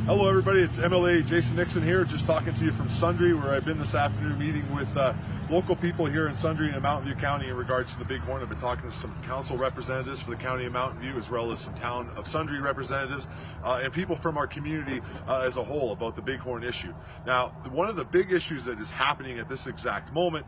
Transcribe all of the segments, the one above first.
Hello everybody, it's MLA Jason Nixon here, just talking to you from Sundre, where I've been this afternoon meeting with local people here in Sundre and Mountain View County in regards to the Bighorn. I've been talking to some council representatives for the County of Mountain View, as well as some town of Sundre representatives and people from our community as a whole about the Bighorn issue. Now, one of the big issues that is happening at this exact moment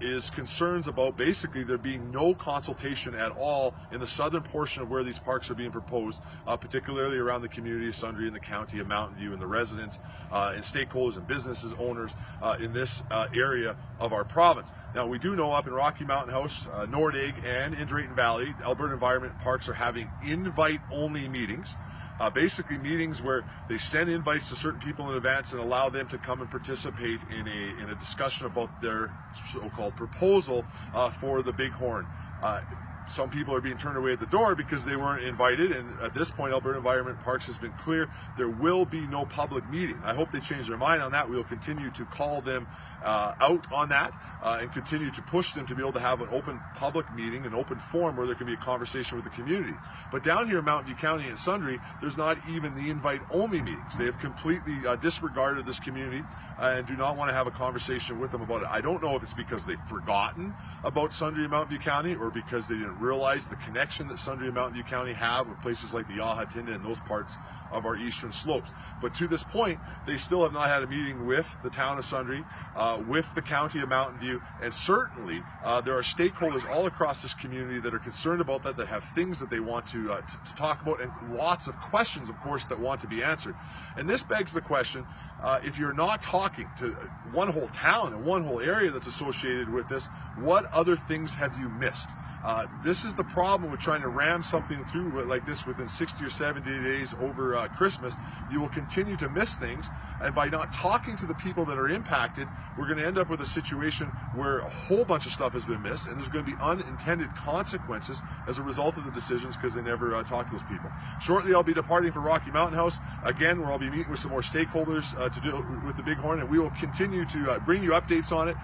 is concerns about basically there being no consultation at all in the southern portion of where these parks are being proposed, particularly around the community of Sundre and the County of Mountain View and the residents and stakeholders and businesses owners in this area of our province. Now, we do know up in Rocky Mountain House, Nordegg, and in Drayton Valley, Alberta Environment Parks are having invite-only meetings. Basically meetings where they send invites to certain people in advance and allow them to come and participate in a discussion about their so-called proposal for the Bighorn. Some people are being turned away at the door because they weren't invited, and at this point Alberta Environment Parks has been clear there will be no public meeting. I hope they change their mind on that. We'll continue to call them out on that and continue to push them to be able to have an open public meeting, an open forum where there can be a conversation with the community. But down here in Mountain View County and Sundre, there's not even the invite-only meetings. They have completely disregarded this community and do not want to have a conversation with them about it. I don't know if it's because they've forgotten about Sundre and Mountain View County or because they didn't realize the connection that Sundre and Mountain View County have with places like the Yahatinda and those parts of our eastern slopes. But to this point, they still have not had a meeting with the town of Sundre, with the County of Mountain View, and certainly there are stakeholders all across this community that are concerned about that have things that they want to talk about, and lots of questions, of course, that want to be answered. And this begs the question, if you're not talking to one whole town and one whole area that's associated with this, what other things have you missed? This is the problem with trying to ram something through like this within 60 or 70 days over Christmas. You will continue to miss things, and by not talking to the people that are impacted, we're going to end up with a situation where a whole bunch of stuff has been missed, and there's going to be unintended consequences as a result of the decisions because they never talk to those people. Shortly, I'll be departing for Rocky Mountain House, again, where I'll be meeting with some more stakeholders to deal with the Bighorn, and we will continue to bring you updates on it,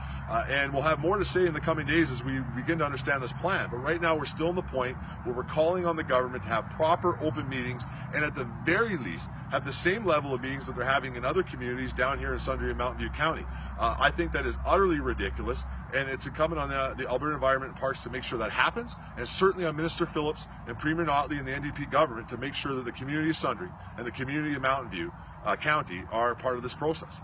and we'll have more to say in the coming days as we begin to understand this plan. But right now, we're still in the point where we're calling on the government to have proper open meetings, and at the very least, have the same level of meetings that they're having in other communities down here in Sundre and Mountain View County. I think that is utterly ridiculous, and it's incumbent on the Alberta Environment and Parks to make sure that happens, and certainly on Minister Phillips and Premier Notley and the NDP government to make sure that the community of Sundre and the community of Mountain View County are part of this process.